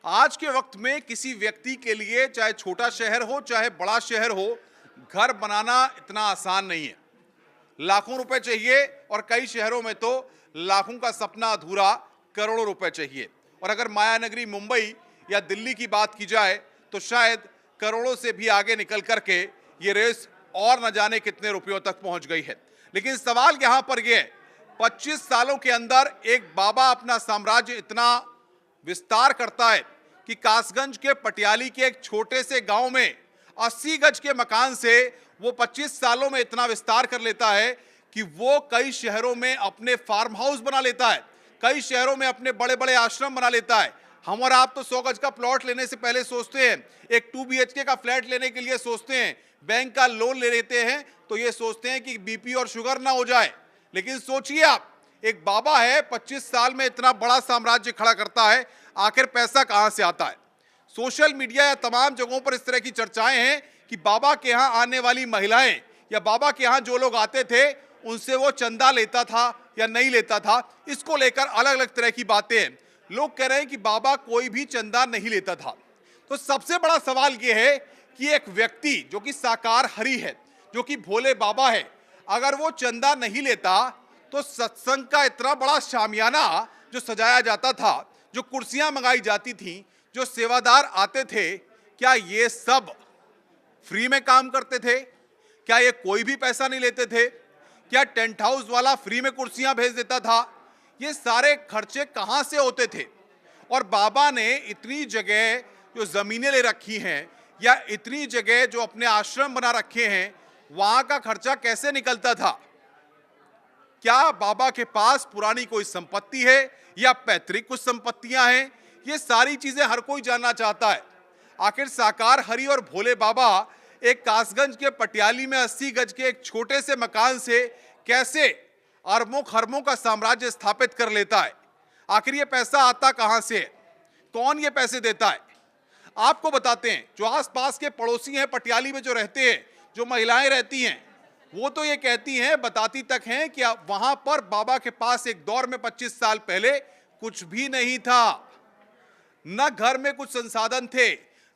आज के वक्त में किसी व्यक्ति के लिए चाहे छोटा शहर हो चाहे बड़ा शहर हो, घर बनाना इतना आसान नहीं है। लाखों रुपए चाहिए और कई शहरों में तो लाखों का सपना अधूरा करोड़ों रुपए चाहिए। और अगर मायानगरी मुंबई या दिल्ली की बात की जाए तो शायद करोड़ों से भी आगे निकल करके ये रेस और न जाने कितने रुपयों तक पहुंच गई है। लेकिन सवाल यहां पर यह है, 25 सालों के अंदर एक बाबा अपना साम्राज्य इतना विस्तार करता है कि कासगंज के पटियाली के एक छोटे से गांव में 80 गज के मकान से वो 25 सालों में इतना विस्तार कर लेता है कि वो कई शहरों में अपने फार्म हाउस बना लेता है, कई शहरों में अपने बड़े बड़े आश्रम बना लेता है। हम और आप तो 100 गज का प्लॉट लेने से पहले सोचते हैं, एक 2 BHK का फ्लैट लेने के लिए सोचते हैं, बैंक का लोन ले लेते हैं तो ये सोचते हैं कि बीपी और शुगर ना हो जाए। लेकिन सोचिए आप, एक बाबा है 25 साल में इतना बड़ा साम्राज्य खड़ा करता है, आखिर पैसा कहां से आता है? सोशल मीडिया या तमाम जगहों पर इस तरह की चर्चाएं हैं कि बाबा के यहां आने वाली महिलाएं या बाबा के यहां जो लोग आते थे उनसे वो चंदा लेता था या नहीं लेता था। इसको लेकर अलग अलग तरह की बातें हैं। लोग कह रहे हैं कि बाबा कोई भी चंदा नहीं लेता था। तो सबसे बड़ा सवाल यह है कि एक व्यक्ति जो कि साकार हरि है, जो कि भोले बाबा है, अगर वो चंदा नहीं लेता तो सत्संग का इतना बड़ा शामियाना जो सजाया जाता था, जो कुर्सियां मंगाई जाती थी, जो सेवादार आते थे, क्या ये सब फ्री में काम करते थे? क्या ये कोई भी पैसा नहीं लेते थे? क्या टेंट हाउस वाला फ्री में कुर्सियां भेज देता था? ये सारे खर्चे कहां से होते थे? और बाबा ने इतनी जगह जो जमीनें ले रखी हैं या इतनी जगह जो अपने आश्रम बना रखे हैं, वहां का खर्चा कैसे निकलता था? क्या बाबा के पास पुरानी कोई संपत्ति है या पैतृक कुछ संपत्तियां हैं? ये सारी चीजें हर कोई जानना चाहता है। आखिर साकार हरि और भोले बाबा एक कासगंज के पटियाली में 80 गज के एक छोटे से मकान से कैसे अरबों खरबों का साम्राज्य स्थापित कर लेता है? आखिर ये पैसा आता कहां से है? कौन ये पैसे देता है? आपको बताते हैं, जो आसपास के पड़ोसी हैं पटियाली में जो रहते हैं, जो महिलाएं रहती हैं, वो तो ये कहती हैं, बताती तक हैं कि वहां पर बाबा के पास एक दौर में 25 साल पहले कुछ भी नहीं था, न घर में कुछ संसाधन थे,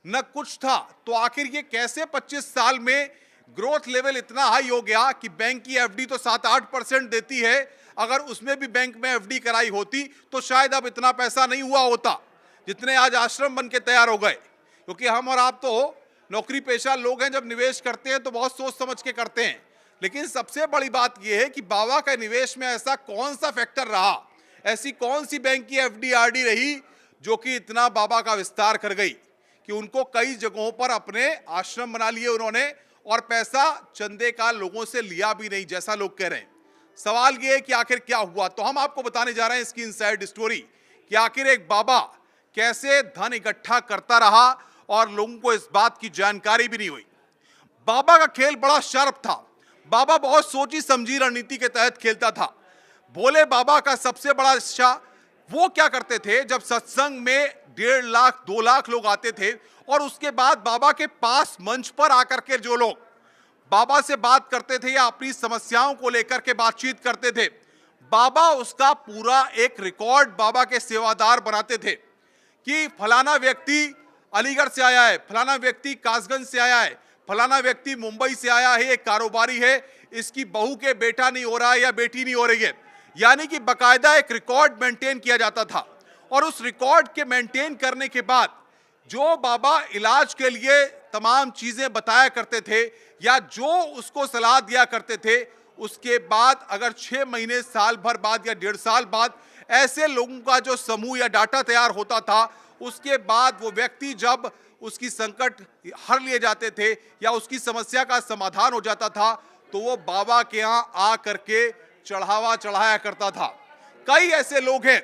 न कुछ था। तो आखिर ये कैसे 25 साल में ग्रोथ लेवल इतना हाई हो गया कि बैंक की एफडी तो 7-8% देती है, अगर उसमें भी बैंक में एफडी कराई होती तो शायद अब इतना पैसा नहीं हुआ होता जितने आज आश्रम बन के तैयार हो गए। क्योंकि हम और आप तो नौकरी पेशा लोग हैं, जब निवेश करते हैं तो बहुत सोच समझ के करते हैं। लेकिन सबसे बड़ी बात यह है कि बाबा का निवेश में ऐसा कौन सा फैक्टर रहा, ऐसी कौन सी बैंक की एफडी आरडी रही जो कि इतना बाबा का विस्तार कर गई कि उनको कई जगहों पर अपने आश्रम बना लिए उन्होंने, और पैसा चंदे का लोगों से लिया भी नहीं जैसा लोग कह रहे हैं। सवाल ये है कि आखिर क्या हुआ? तो हम आपको बताने जा रहे हैं इसकी इनसाइड स्टोरी कि आखिर एक बाबा कैसे धन इकट्ठा करता रहा और लोगों को इस बात की जानकारी भी नहीं हुई। बाबा का खेल बड़ा शार्प था। बाबा बहुत सोची समझी रणनीति के तहत खेलता था। भोले बाबा का सबसे बड़ा हिस्सा वो क्या करते थे, जब सत्संग में 1.5 लाख 2 लाख लोग आते थे और उसके बाद बाबा के पास मंच पर आकर के जो लोग बाबा से बात करते थे या अपनी समस्याओं को लेकर के बातचीत करते थे, बाबा उसका पूरा एक रिकॉर्ड बाबा के सेवादार बनाते थे कि फलाना व्यक्ति अलीगढ़ से आया है, फलाना व्यक्ति कासगंज से आया है, फलाना व्यक्ति मुंबई से आया है, एक कारोबारी है, इसकी बहू के बेटा नहीं हो रहा है या बेटी नहीं हो रही है। यानी कि बकायदा एक रिकॉर्ड मेंटेन किया जाता था। और उस रिकॉर्ड के मेंटेन करने के बाद जो बाबा इलाज के लिए तमाम चीजें बताया करते थे या जो उसको सलाह दिया करते थे, उसके बाद अगर 6 महीने साल भर बाद या 1.5 साल बाद ऐसे लोगों का जो समूह या डाटा तैयार होता था, उसके बाद वो व्यक्ति जब उसकी संकट हर लिए जाते थे या उसकी समस्या का समाधान हो जाता था तो वो बाबा के यहाँ आ करके चढ़ावा चढ़ाया करता था। कई ऐसे लोग हैं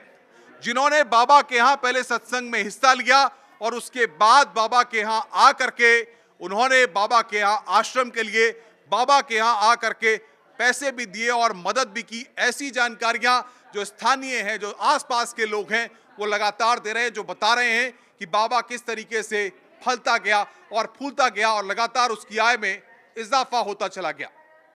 जिन्होंने बाबा के यहाँ पहले सत्संग में हिस्सा लिया और उसके बाद बाबा के यहाँ आ करके उन्होंने बाबा के यहाँ आश्रम के लिए बाबा के यहाँ आ करके पैसे भी दिए और मदद भी की। ऐसी जानकारियां जो स्थानीय हैं, जो आसपास के लोग हैं, वो लगातार दे रहे हैं, जो बता रहे हैं कि बाबा किस तरीके से फलता गया और फूलता गया और लगातार उसकी आय में इजाफा होता चला गया।